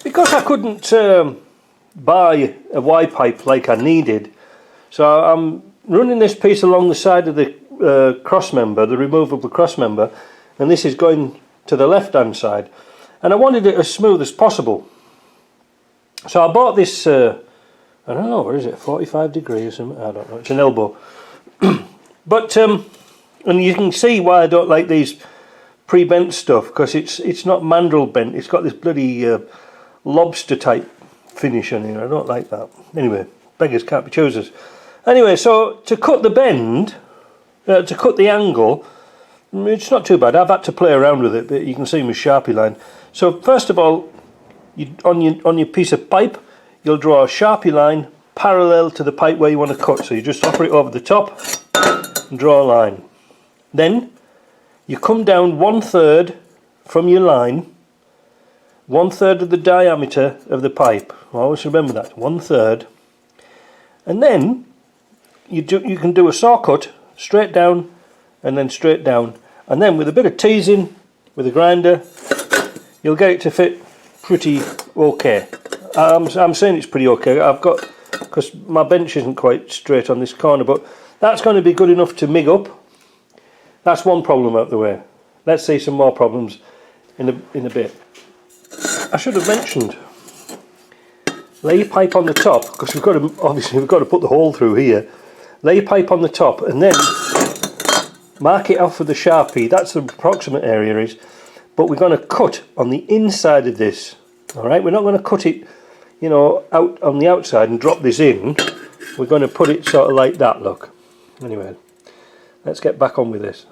because I couldn't buy a Y pipe like I needed, so I'm running this piece along the side of the cross member, the removable cross member, and this is going to the left hand side, and I wanted it as smooth as possible. So I bought this, I don't know, what is it, 45 degrees, I don't know, it's an elbow. But and you can see why I don't like these pre-bent stuff, because it's not mandrel bent, it's got this bloody lobster type finish on here. I don't like that. Anyway, beggars can't be choosers. Anyway, so to cut the bend, to cut the angle, it's not too bad. I've had to play around with it, but you can see my Sharpie line. So first of all, on your piece of pipe, you'll draw a Sharpie line parallel to the pipe where you want to cut. So you just offer it over the top and draw a line. Then you come down 1/3 from your line, 1/3 of the diameter of the pipe. Always remember that, 1/3. And then you can do a saw cut straight down and then straight down, and then with a bit of teasing with a grinder, you'll get it to fit pretty okay. I'm saying it's pretty okay. Because my bench isn't quite straight on this corner, but that's going to be good enough to mig up. That's one problem out the way. Let's see some more problems in a bit. I should have mentioned, lay your pipe on the top, because obviously we've got to put the hole through here. Lay your pipe on the top and then mark it off with the Sharpie. That's the approximate area is, but we're going to cut on the inside of this. All right, we're not going to cut it, you know, out on the outside and drop this in. We're going to put it sort of like that. Look. Anyway, let's get back on with this.